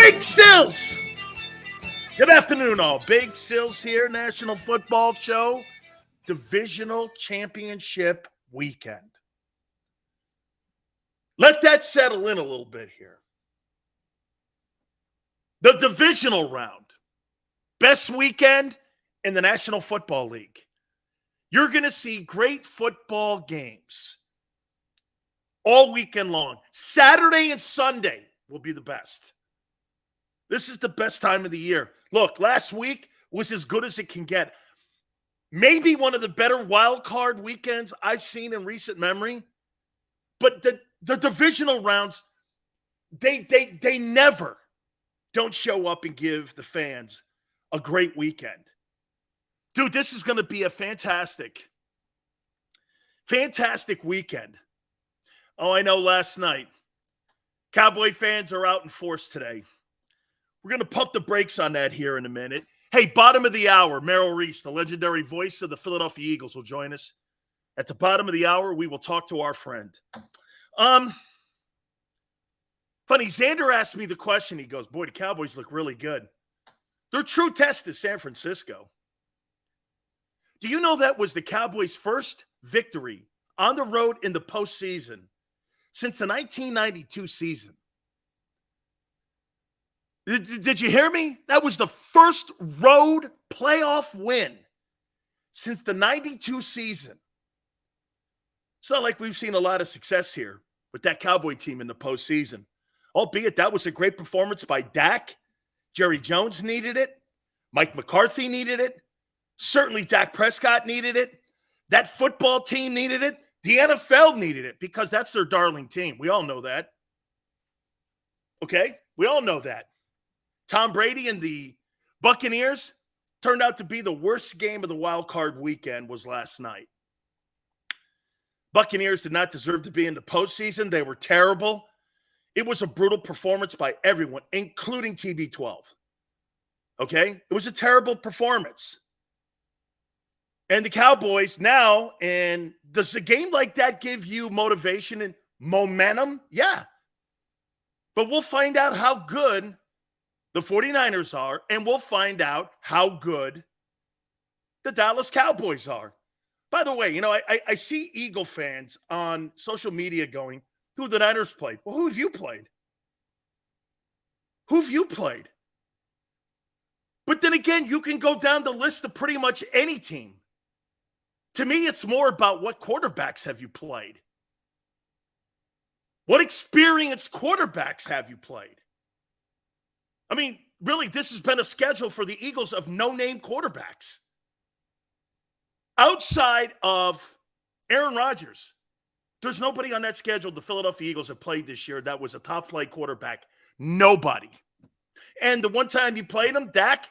Big Sills! Good afternoon, all. Big Sills here, National Football Show, Divisional Championship Weekend. Let that settle in a little bit here. The Divisional round, best weekend in the National Football League. You're going to see great football games all weekend long. Saturday and Sunday will be the best. This is the best time of the year. Look, last week was as good as it can get. Maybe one of the better wild card weekends I've seen in recent memory. But the divisional rounds, they never don't show up and give the fans a great weekend. Dude, this is going to be a fantastic weekend. Oh, I know last night, Cowboy fans are out in force today. We're going to pump the brakes on that here in a minute. Hey, bottom of the hour, Merrill Reese, the legendary voice of the Philadelphia Eagles, will join us. At the bottom of the hour, we will talk to our friend. Funny, Xander asked me the question. He goes, boy, the Cowboys look really good. Their true test is San Francisco. Do you know that was the Cowboys' first victory on the road in the postseason since the 1992 season? Did you hear me? That was the first road playoff win since the 92 season. It's not like we've seen a lot of success here with that Cowboy team in the postseason. Albeit that was a great performance by Dak. Jerry Jones needed it. Mike McCarthy needed it. Certainly Dak Prescott needed it. That football team needed it. The NFL needed it because that's their darling team. We all know that. Okay? We all know that. Tom Brady and the Buccaneers turned out to be the worst game of the wild card weekend was last night. Buccaneers did not deserve to be in the postseason. They were terrible. It was a brutal performance by everyone, including TB12. Okay? It was a terrible performance. And the Cowboys now, and does a game like that give you motivation and momentum? Yeah. But we'll find out how good the 49ers are, and we'll find out how good the Dallas Cowboys are. By the way, I see Eagle fans on social media going, who have the Niners played? Well, who have you played? Who have you played? But then again, you can go down the list of pretty much any team. To me, it's more about what quarterbacks have you played? What experienced quarterbacks have you played? I mean, really, this has been a schedule for the Eagles of no-name quarterbacks. Outside of Aaron Rodgers, there's nobody on that schedule the Philadelphia Eagles have played this year that was a top-flight quarterback. Nobody. And the one time you played him, Dak,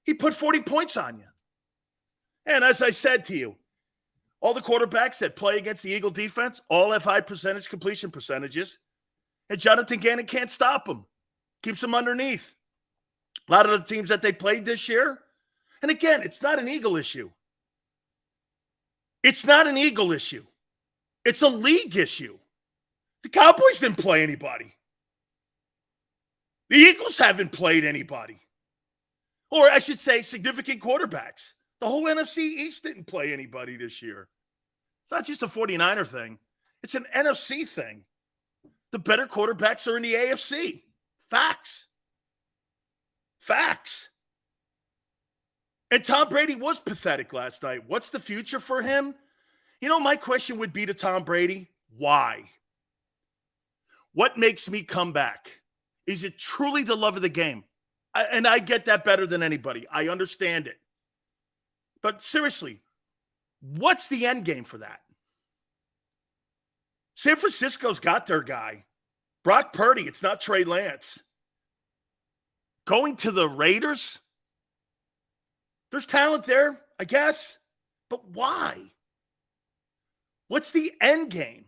he put 40 points on you. And as I said to you, all the quarterbacks that play against the Eagle defense all have high percentage completion percentages. And Jonathan Gannon can't stop them. Keeps them underneath. A lot of the teams that they played this year. And again, it's not an Eagle issue. It's not an Eagle issue. It's a league issue. The Cowboys didn't play anybody. The Eagles haven't played anybody. Or I should say significant quarterbacks. The whole NFC East didn't play anybody this year. It's not just a 49er thing. It's an NFC thing. The better quarterbacks are in the AFC. Facts. And Tom Brady was pathetic last night. What's the future for him? My question would be to Tom Brady, why? What makes me come back? Is it truly the love of the game? And I get that better than anybody. I understand it. But seriously, what's the end game for that? San Francisco's got their guy. Brock Purdy, it's not Trey Lance. Going to the Raiders? There's talent there, I guess. But why? What's the end game?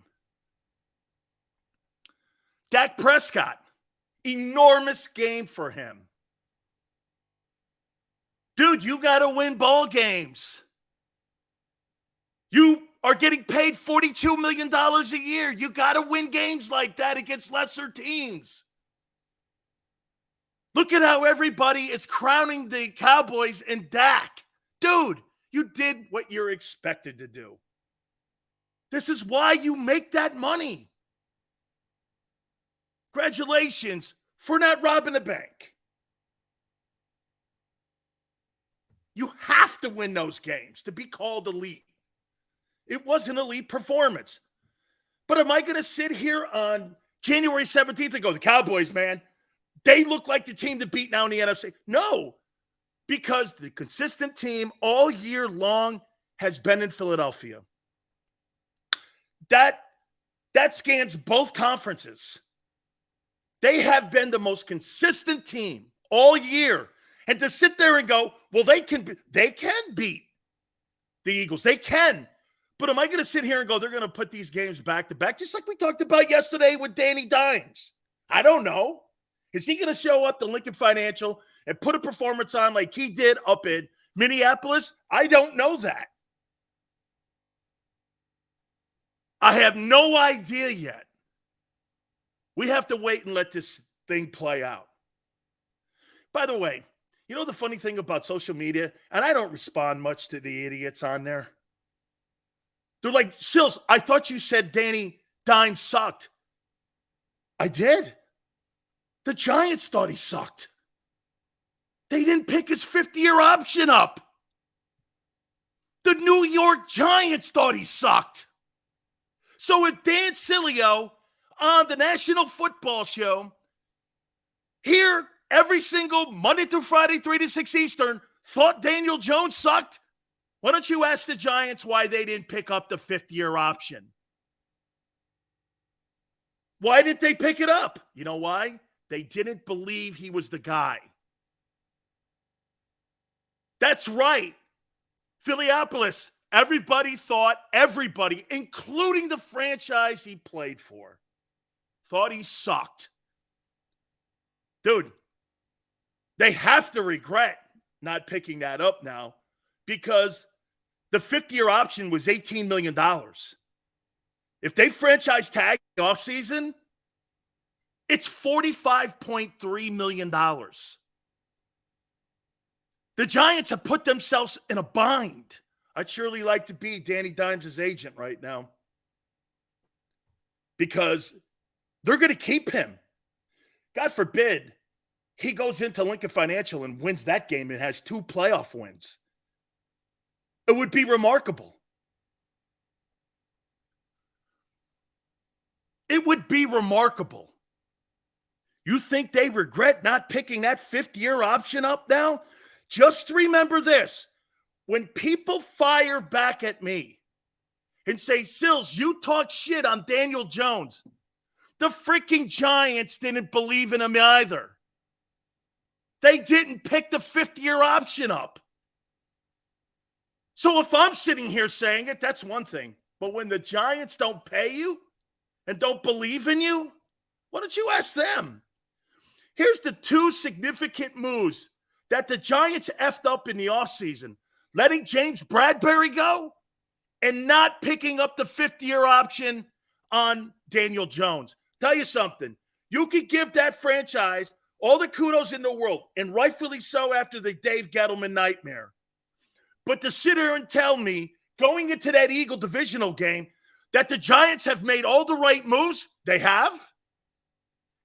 Dak Prescott, enormous game for him. Dude, you got to win ball games. You are getting paid $42 million a year. You got to win games like that against lesser teams. Look at how everybody is crowning the Cowboys and Dak. Dude, you did what you're expected to do. This is why you make that money. Congratulations for not robbing the bank. You have to win those games to be called elite. It was an elite performance. But am I going to sit here on January 17th and go, the Cowboys, man, they look like the team to beat now in the NFC? No, because the consistent team all year long has been in Philadelphia. That scans both conferences. They have been the most consistent team all year. And to sit there and go, well, they can beat the Eagles. They can. But am I going to sit here and go, they're going to put these games back to back, just like we talked about yesterday with Danny Dimes? I don't know. Is he going to show up to Lincoln Financial and put a performance on like he did up in Minneapolis? I don't know that. I have no idea yet. We have to wait and let this thing play out. By the way, you know the funny thing about social media, and I don't respond much to the idiots on there. They're like, Sills, I thought you said Danny Dimes sucked. I did. The Giants thought he sucked. They didn't pick his 50-year option up. The New York Giants thought he sucked. So if Dan Sileo on the National Football Show here every single Monday through Friday, 3 to 6 Eastern, thought Daniel Jones sucked, why don't you ask the Giants why they didn't pick up the 50-year option? Why didn't they pick it up? You know why? They didn't believe he was the guy. That's right. Philiopolis, everybody, including the franchise he played for, thought he sucked. Dude, they have to regret not picking that up now because the 50-year option was $18 million. If they franchise tag the offseason, it's $45.3 million. The Giants have put themselves in a bind. I'd surely like to be Danny Dimes' agent right now because they're going to keep him. God forbid he goes into Lincoln Financial and wins that game and has 2 playoff wins. It would be remarkable. It would be remarkable. You think they regret not picking that 50-year option up now? Just remember this. When people fire back at me and say, Sills, you talk shit on Daniel Jones, the freaking Giants didn't believe in him either. They didn't pick the 50-year option up. So if I'm sitting here saying it, that's one thing. But when the Giants don't pay you and don't believe in you, why don't you ask them? Here's the 2 significant moves that the Giants effed up in the offseason. Letting James Bradbury go and not picking up the 50-year option on Daniel Jones. Tell you something. You could give that franchise all the kudos in the world, and rightfully so after the Dave Gettleman nightmare. But to sit here and tell me, going into that Eagle divisional game, that the Giants have made all the right moves, they have?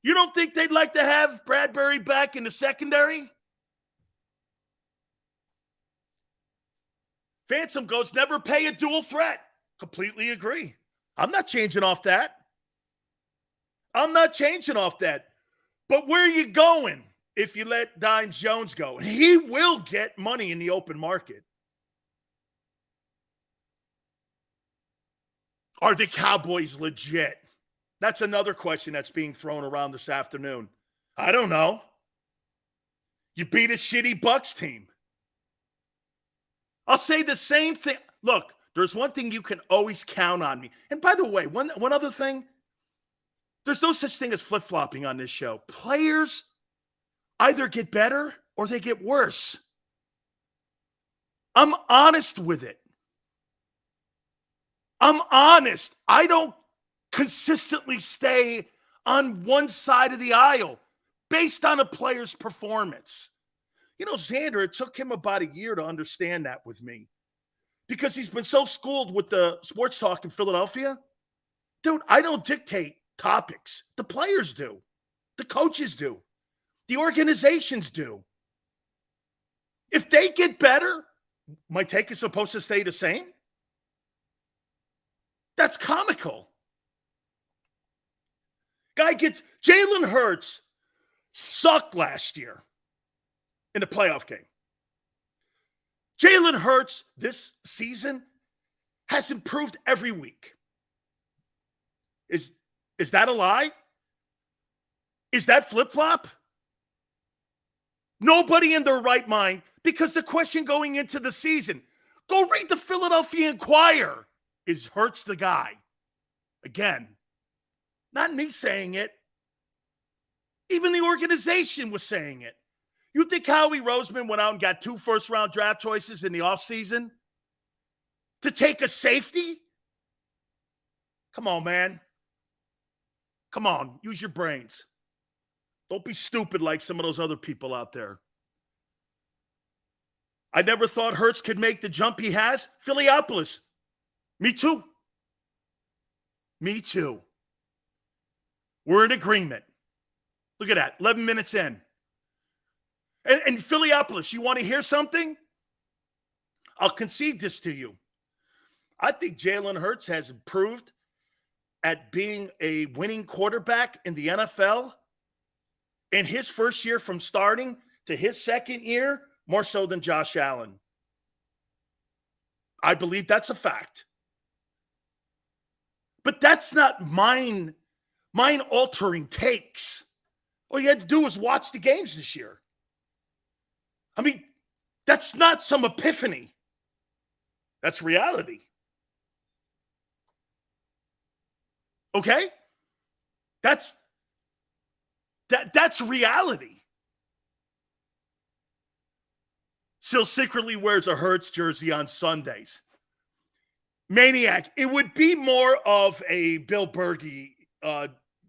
You don't think they'd like to have Bradbury back in the secondary? Phantom goes, never pay a dual threat. Completely agree. I'm not changing off that. But where are you going if you let Dimes Jones go? He will get money in the open market. Are the Cowboys legit? That's another question that's being thrown around this afternoon. I don't know. You beat a shitty Bucs team. I'll say the same thing. Look, there's one thing you can always count on me. And by the way, one other thing, there's no such thing as flip-flopping on this show. Players either get better or they get worse. I'm honest with it. I'm honest. I don't consistently stay on one side of the aisle. based on a player's performance. You know, Xander, it took him about a year to understand that with me because he's been so schooled with the sports talk in Philadelphia. Dude, I don't dictate topics. The players do. The coaches do. The organizations do. If they get better, my take is supposed to stay the same? That's comical. Jalen Hurts sucked last year in the playoff game. Jalen Hurts this season has improved every week. Is that a lie? Is that flip-flop? Nobody in their right mind, because the question going into the season, go read the Philadelphia Inquirer. Is Hurts the guy? Again, not me saying it. Even the organization was saying it. You think Howie Roseman went out and got 2 first-round draft choices in the offseason to take a safety? Come on, man. Come on, use your brains. Don't be stupid like some of those other people out there. I never thought Hurts could make the jump he has. Philiopolis. Me too. Me too. We're in agreement. Look at that. 11 minutes in. And Philiopolis, you want to hear something? I'll concede this to you. I think Jalen Hurts has improved at being a winning quarterback in the NFL in his first year from starting to his second year, more so than Josh Allen. I believe that's a fact. But that's not mind-altering takes. All you had to do was watch the games this year. I mean, that's not some epiphany. That's reality. Okay? That's reality. Still secretly wears a Hurts jersey on Sundays. Maniac. It would be more of a Bill Berge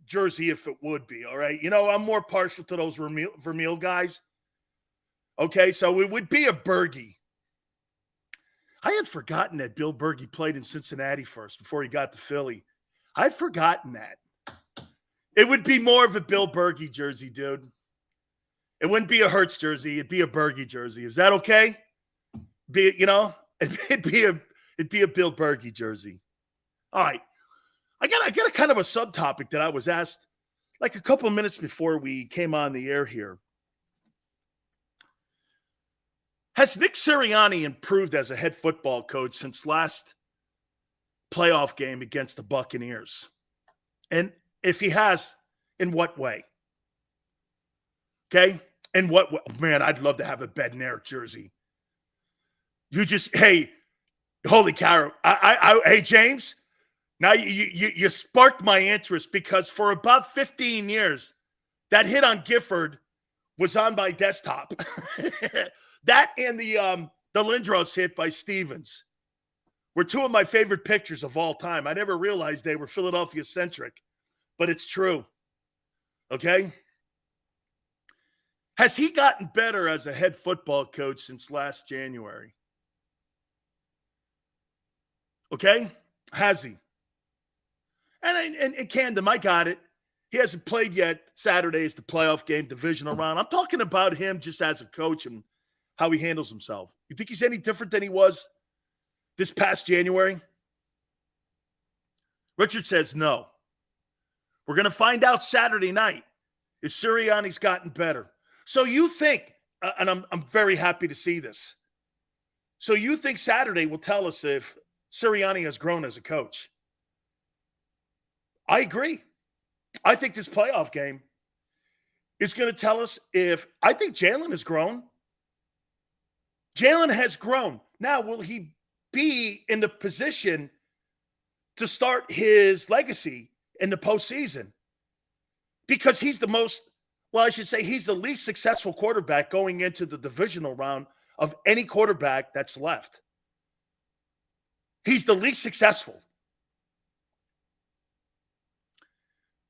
jersey if it would be, all right? You know, I'm more partial to those Vermeil guys. Okay, so it would be a Berge. I had forgotten that Bill Berge played in Cincinnati first before he got to Philly. I'd forgotten that. It would be more of a Bill Berge jersey, dude. It wouldn't be a Hurts jersey. It'd be a Berge jersey. Is that okay? It'd be a Bill Berge jersey. All right. I got a kind of a subtopic that I was asked like a couple of minutes before we came on the air here. Has Nick Sirianni improved as a head football coach since last playoff game against the Buccaneers? And if he has, in what way? Okay? In what way? Man, I'd love to have a Bednarik jersey. Hey, holy cow. Hey, James, now you sparked my interest because for about 15 years, that hit on Gifford was on my desktop. That and the Lindros hit by Stevens were 2 of my favorite pictures of all time. I never realized they were Philadelphia-centric, but it's true. Okay? Has he gotten better as a head football coach since last January? Okay? Has he? And Camden, I got it. He hasn't played yet. Saturday is the playoff game, divisional round. I'm talking about him just as a coach and how he handles himself. You think he's any different than he was this past January? Richard says no. We're going to find out Saturday night if Sirianni's gotten better. So you think, and I'm very happy to see this. So you think Saturday will tell us if Sirianni has grown as a coach? I agree. I think this playoff game is going to tell us if I think Jalen has grown. Jalen has grown. Now, will he be in the position to start his legacy in the postseason? Because he's the he's the least successful quarterback going into the divisional round of any quarterback that's left. He's the least successful.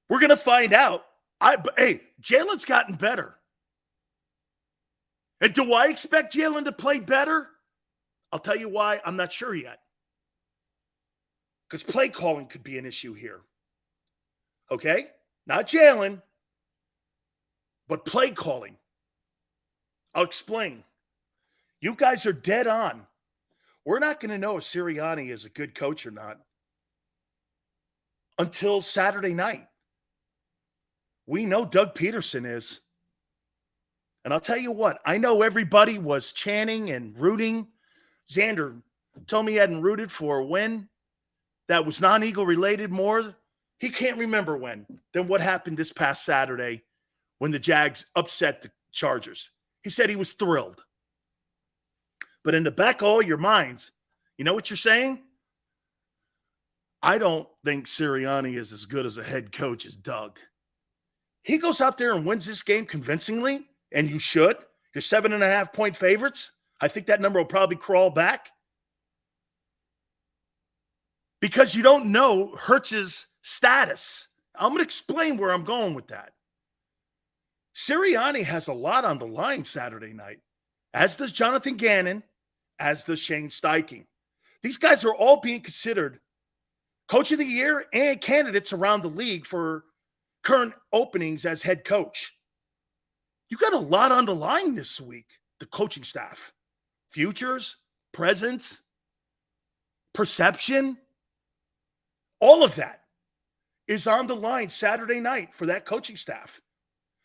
We're going to find out Hey, Jalen's gotten better. And do I expect Jalen to play better? I'll tell you why. I'm not sure yet. Because play calling could be an issue here. Okay? Not Jalen, but play calling. I'll explain. You guys are dead on. We're not going to know if Sirianni is a good coach or not until Saturday night. We know Doug Peterson is. And I'll tell you what, I know everybody was chanting and rooting. Xander told me he hadn't rooted for a win that was non-Eagle related more. He can't remember when than what happened this past Saturday when the Jags upset the Chargers. He said he was thrilled. But in the back of all your minds, you know what you're saying? I don't think Sirianni is as good as a head coach as Doug. He goes out there and wins this game convincingly, and you should. You're 7.5-point favorites. I think that number will probably crawl back. Because you don't know Hurts' status. I'm going to explain where I'm going with that. Sirianni has a lot on the line Saturday night, as does Jonathan Gannon, as does Shane Steichen. These guys are all being considered Coach of the Year and candidates around the league for current openings as head coach. You got a lot on the line this week, the coaching staff. Futures, presence, perception, all of that is on the line Saturday night for that coaching staff.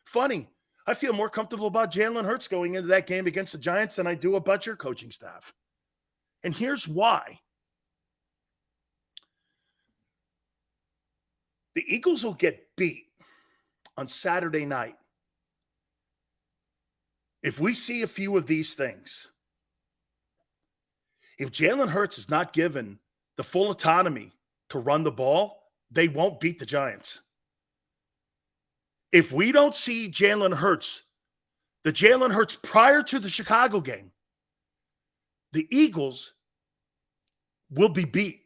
Funny, I feel more comfortable about Jalen Hurts going into that game against the Giants than I do about your coaching staff. And here's why. The Eagles will get beat on Saturday night if we see a few of these things. If Jalen Hurts is not given the full autonomy to run the ball, they won't beat the Giants. If we don't see Jalen Hurts, the Jalen Hurts prior to the Chicago game, the Eagles will be beat.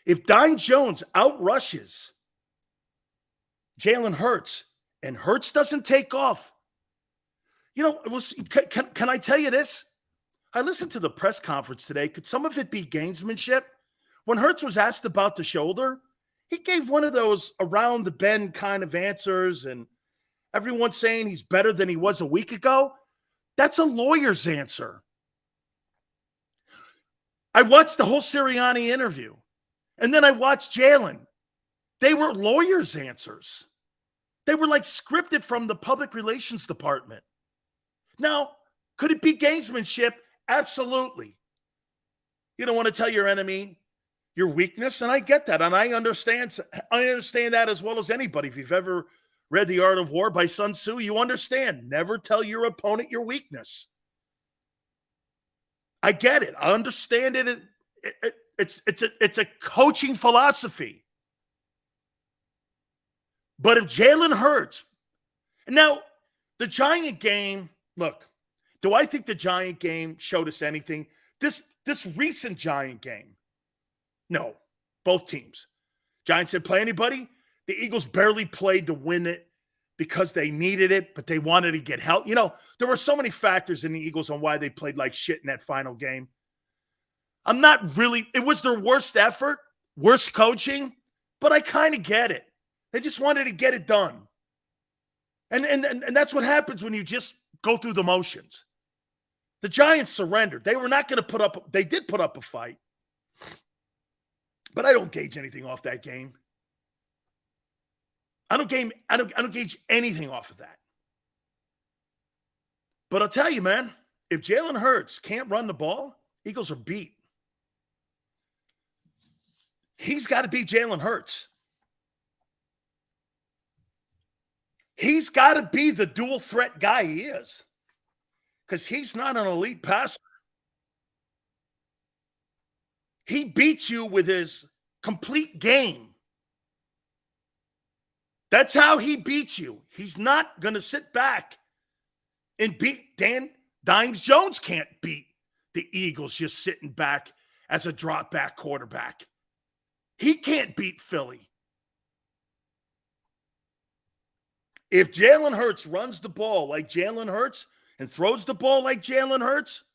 If Dine Jones outrushes Jalen Hurts and Hurts doesn't take off, you know, can I tell you this? I listened to the press conference today. Could some of it be gamesmanship? When Hurts was asked about the shoulder, he gave one of those around the bend kind of answers, and everyone's saying he's better than he was a week ago. That's a lawyer's answer. I watched the whole Sirianni interview, and then I watched Jalen. They were lawyers' answers. They were like scripted from the public relations department. Now, could it be gamesmanship? Absolutely. You don't want to tell your enemy your weakness, and I get that, and I understand that as well as anybody. If you've ever read The Art of War by Sun Tzu, you understand. Never tell your opponent your weakness. I get it. I understand it. It's a coaching philosophy. But if Jalen Hurts, now the Giant game, look, do I think the Giant game showed us anything? This recent Giant game, no, both teams. Giants didn't play anybody. The Eagles barely played to win it because they needed it, but they wanted to get help. You know, there were so many factors in the Eagles on why they played like shit in that final game. It was their worst effort, worst coaching, but I kind of get it. They just wanted to get it done. And that's what happens when you just go through the motions. The Giants surrendered. They were not going to they did put up a fight. But I don't gauge anything off that game. I don't gauge anything off of that. But I'll tell you, man, if Jalen Hurts can't run the ball, Eagles are beat. He's got to beat Jalen Hurts. He's got to be the dual threat guy he is, because he's not an elite passer. He beats you with his complete game. That's how he beats you. He's not going to sit back and beat Dimes Jones can't beat the Eagles just sitting back as a drop back quarterback. He can't beat Philly. If Jalen Hurts runs the ball like Jalen Hurts and throws the ball like Jalen Hurts,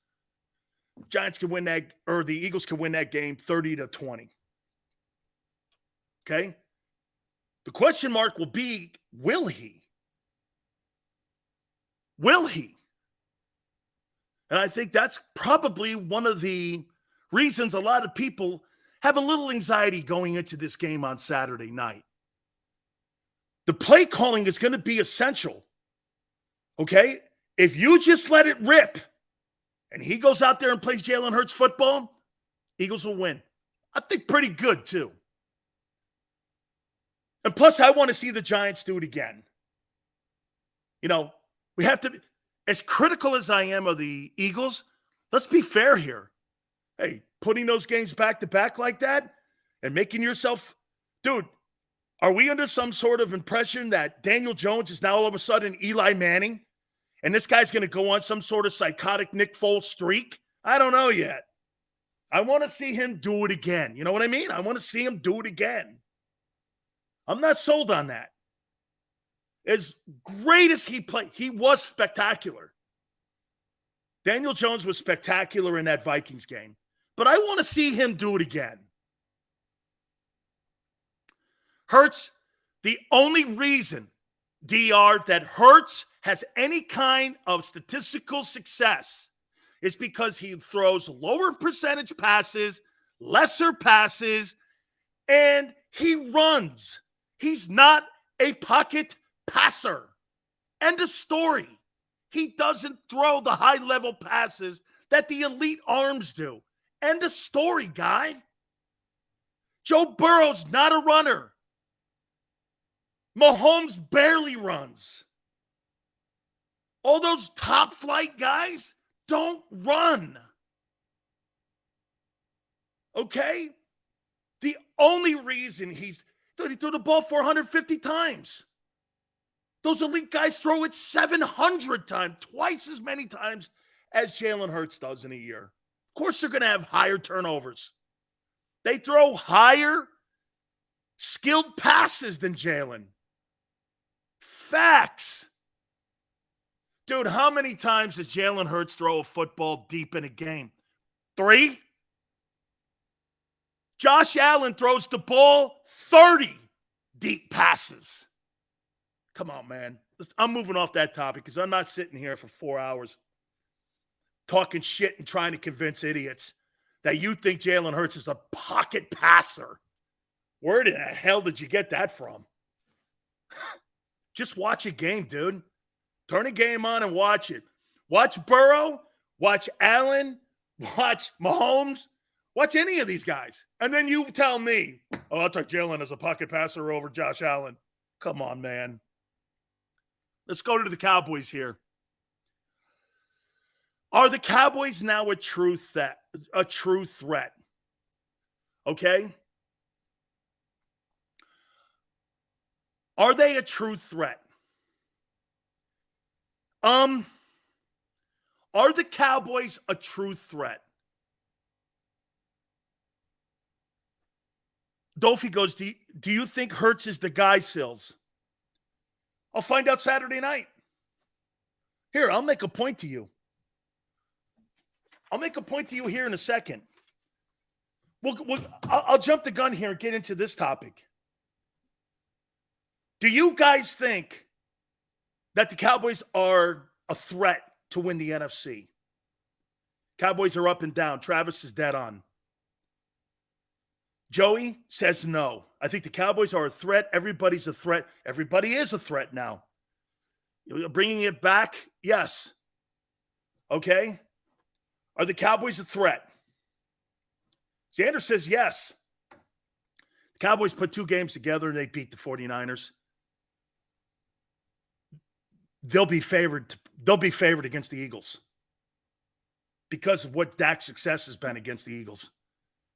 Giants can win that, or the Eagles can win that game 30-20. Okay? The question mark will be, will he? Will he? And I think that's probably one of the reasons a lot of people have a little anxiety going into this game on Saturday night. The play calling is going to be essential. Okay? If you just let it rip and he goes out there and plays Jalen Hurts football, Eagles will win. I think pretty good too. And plus, I want to see the Giants do it again. You know, we have to, as critical as I am of the Eagles, let's be fair here. Hey, putting those games back to back like that and making yourself, dude, are we under some sort of impression that Daniel Jones is now all of a sudden Eli Manning and this guy's going to go on some sort of psychotic Nick Foles streak? I don't know yet. I want to see him do it again. You know what I mean? I want to see him do it again. I'm not sold on that. As great as he played, he was spectacular. Daniel Jones was spectacular in that Vikings game. But I want to see him do it again. Hurts, the only reason, DR, that Hurts has any kind of statistical success is because he throws lower percentage passes, lesser passes, and he runs. He's not a pocket passer. End of story. He doesn't throw the high-level passes that the elite arms do. End of story, guy. Joe Burrow's not a runner. Mahomes barely runs. All those top-flight guys don't run. Okay? The only reason he threw the ball 450 times. Those elite guys throw it 700 times, twice as many times as Jalen Hurts does in a year. Of course, they're going to have higher turnovers. They throw higher skilled passes than Jalen. Facts. Dude, how many times does Jalen Hurts throw a football deep in a game? 3? Josh Allen throws the ball 30 deep passes. Come on, man. I'm moving off that topic because I'm not sitting here for 4 hours talking shit and trying to convince idiots that you think Jalen Hurts is a pocket passer. Where the hell did you get that from? Just watch a game, dude. Turn a game on and watch it. Watch Burrow, watch Allen, watch Mahomes, watch any of these guys. And then you tell me, oh, I'll take Jalen as a pocket passer over Josh Allen. Come on, man. Let's go to the Cowboys here. Are the Cowboys now a true threat? Okay? Are they a true threat? Are the Cowboys a true threat? Dolphy goes, do you think Hurts is the guy, Sills? I'll find out Saturday night. Here, I'll make a point to you. I'll make a point to you here in a second. I'll jump the gun here and get into this topic. Do you guys think that the Cowboys are a threat to win the NFC? Cowboys are up and down. Travis is dead on. Joey says no. I think the Cowboys are a threat. Everybody's a threat. Everybody is a threat now. Bringing it back, yes. Okay. Are the Cowboys a threat? Xander says yes. The Cowboys put 2 games together and they beat the 49ers. They'll be favored against the Eagles because of what Dak's success has been against the Eagles.